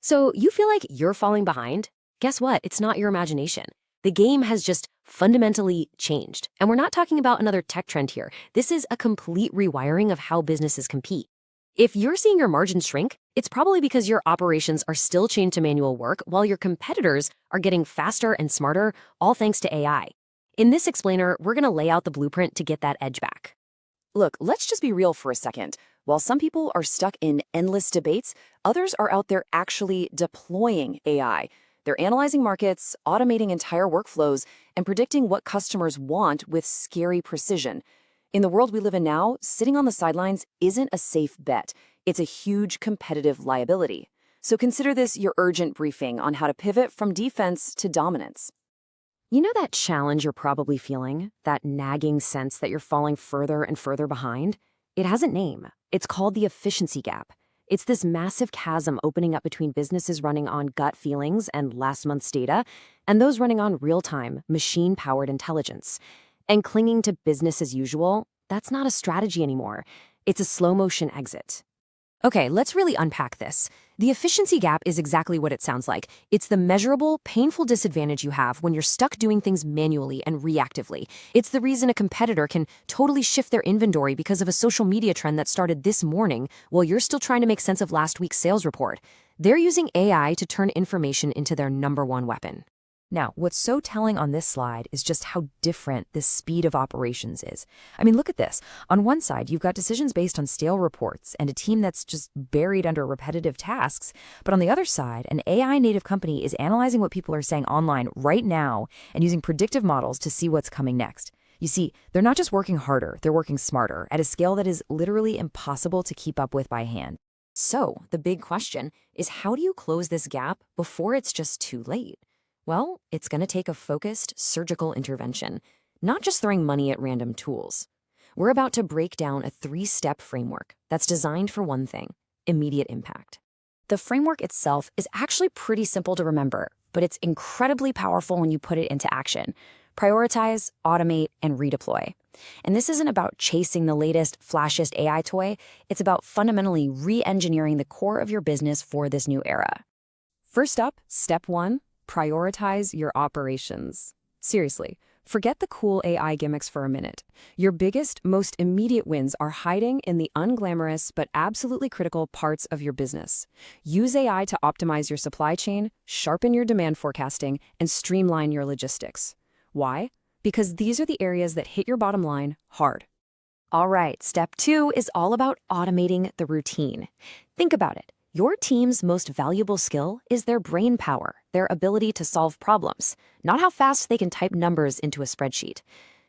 So you feel like you're falling behind? Guess what? It's not your imagination. The game has just fundamentally changed. And we're not talking about another tech trend here. This is a complete rewiring of how businesses compete. If you're seeing your margins shrink, it's probably because your operations are still chained to manual work while your competitors are getting faster and smarter, all thanks to AI. In this explainer, we're going to lay out the blueprint to get that edge back. Look, let's just be real for a second. While some people are stuck in endless debates, others are out there actually deploying AI. They're analyzing markets, automating entire workflows, and predicting what customers want with scary precision. In the world we live in now, sitting on the sidelines isn't a safe bet. It's a huge competitive liability. So consider this your urgent briefing on how to pivot from defense to dominance. You know that challenge you're probably feeling? That nagging sense that you're falling further and further behind? It has a name. It's called the efficiency gap. It's this massive chasm opening up between businesses running on gut feelings and last month's data, and those running on real-time, machine-powered intelligence. And clinging to business as usual, that's not a strategy anymore. It's a slow-motion exit. Okay, let's really unpack this. The efficiency gap is exactly what it sounds like. It's the measurable, painful disadvantage you have when you're stuck doing things manually and reactively. It's the reason a competitor can totally shift their inventory because of a social media trend that started this morning while you're still trying to make sense of last week's sales report. They're using AI to turn information into their #1 weapon. Now, what's so telling on this slide is just how different the speed of operations is. I mean, look at this. On one side, you've got decisions based on stale reports and a team that's just buried under repetitive tasks. But on the other side, an AI-native company is analyzing what people are saying online right now and using predictive models to see what's coming next. You see, they're not just working harder, they're working smarter at a scale that is literally impossible to keep up with by hand. So, the big question is, how do you close this gap before it's just too late? Well, it's going to take a focused, surgical intervention, not just throwing money at random tools. We're about to break down a 3-step framework that's designed for one thing: immediate impact. The framework itself is actually pretty simple to remember, but it's incredibly powerful when you put it into action. Prioritize, automate, and redeploy. And this isn't about chasing the latest, flashiest AI toy. It's about fundamentally re-engineering the core of your business for this new era. First up, step 1. Prioritize your operations. Seriously, forget the cool AI gimmicks for a minute. Your biggest, most immediate wins are hiding in the unglamorous but absolutely critical parts of your business. Use AI to optimize your supply chain, sharpen your demand forecasting, and streamline your logistics. Why? Because these are the areas that hit your bottom line hard. All right, step 2 is all about automating the routine. Think about it. Your team's most valuable skill is their brain power, their ability to solve problems, not how fast they can type numbers into a spreadsheet.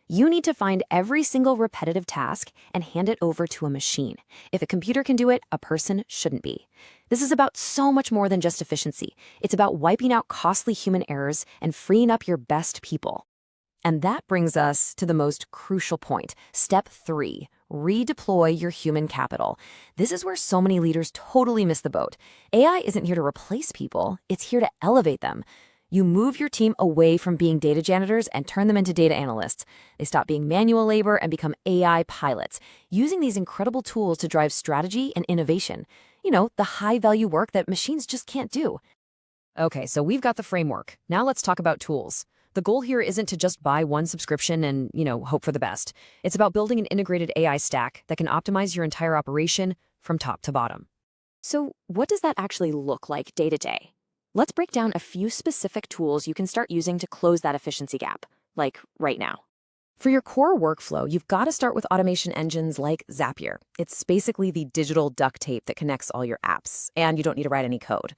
You need to find every single repetitive task and hand it over to a machine. If a computer can do it, a person shouldn't be. This is about so much more than just efficiency. It's about wiping out costly human errors and freeing up your best people. And that brings us to the most crucial point, step 3. Redeploy your human capital. This is where so many leaders totally miss the boat. AI isn't here to replace people, it's here to elevate them. You move your team away from being data janitors and turn them into data analysts. They stop being manual labor and become AI pilots, using these incredible tools to drive strategy and innovation. You know, the high-value work that machines just can't do. Okay, so we've got the framework. Now let's talk about tools. The goal here isn't to just buy one subscription and, hope for the best. It's about building an integrated AI stack that can optimize your entire operation from top to bottom. So what does that actually look like day to day? Let's break down a few specific tools you can start using to close that efficiency gap, like right now. For your core workflow, you've got to start with automation engines like Zapier. It's basically the digital duct tape that connects all your apps, and you don't need to write any code.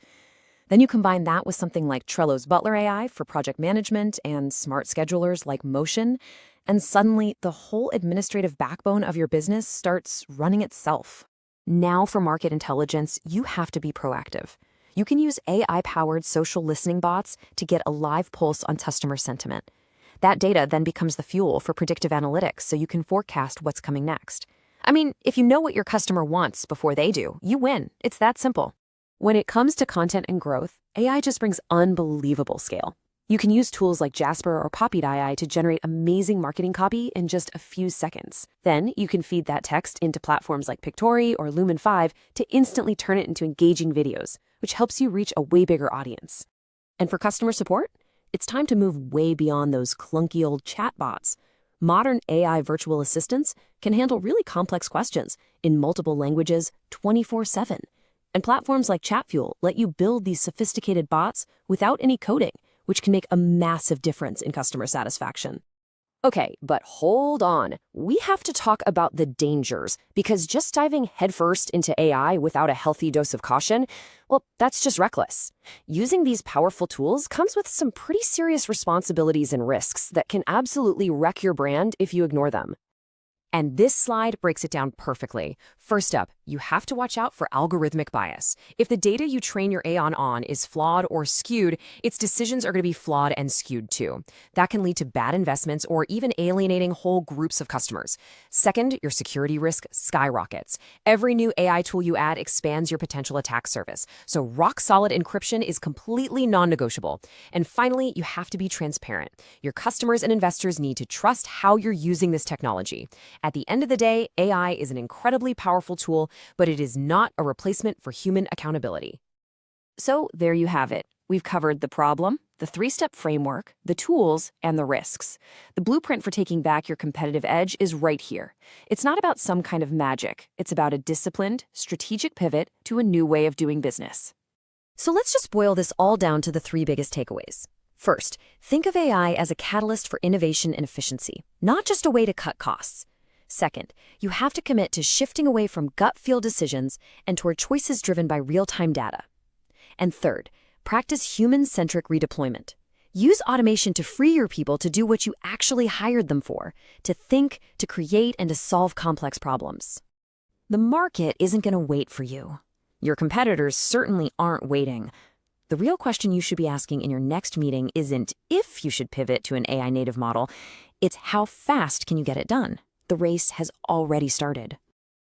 Then you combine that with something like Trello's Butler AI for project management and smart schedulers like Motion, and suddenly the whole administrative backbone of your business starts running itself. Now for market intelligence, you have to be proactive. You can use AI-powered social listening bots to get a live pulse on customer sentiment. That data then becomes the fuel for predictive analytics so you can forecast what's coming next. I mean, if you know what your customer wants before they do, you win. It's that simple. When it comes to content and growth, AI just brings unbelievable scale. You can use tools like Jasper or Poppy AI to generate amazing marketing copy in just a few seconds. Then you can feed that text into platforms like Pictory or Lumen 5 to instantly turn it into engaging videos, which helps you reach a way bigger audience. And for customer support, it's time to move way beyond those clunky old chatbots. Modern AI virtual assistants can handle really complex questions in multiple languages 24/7. And platforms like ChatFuel let you build these sophisticated bots without any coding, which can make a massive difference in customer satisfaction. Okay, but hold on. We have to talk about the dangers, because just diving headfirst into AI without a healthy dose of caution, well, that's just reckless. Using these powerful tools comes with some pretty serious responsibilities and risks that can absolutely wreck your brand if you ignore them. And this slide breaks it down perfectly. First up, you have to watch out for algorithmic bias. If the data you train your AI on is flawed or skewed, its decisions are going to be flawed and skewed too. That can lead to bad investments or even alienating whole groups of customers. Second, your security risk skyrockets. Every new AI tool you add expands your potential attack surface. So rock-solid encryption is completely non-negotiable. And finally, you have to be transparent. Your customers and investors need to trust how you're using this technology. At the end of the day, AI is an incredibly powerful tool, but it is not a replacement for human accountability. So there you have it. We've covered the problem, the three-step framework, the tools, and the risks. The blueprint for taking back your competitive edge is right here. It's not about some kind of magic. It's about a disciplined, strategic pivot to a new way of doing business. So let's just boil this all down to the three biggest takeaways. First, think of AI as a catalyst for innovation and efficiency, not just a way to cut costs. Second, you have to commit to shifting away from gut-feel decisions and toward choices driven by real-time data. And third, practice human-centric redeployment. Use automation to free your people to do what you actually hired them for, to think, to create, and to solve complex problems. The market isn't going to wait for you. Your competitors certainly aren't waiting. The real question you should be asking in your next meeting isn't if you should pivot to an AI native model, it's how fast can you get it done? The race has already started.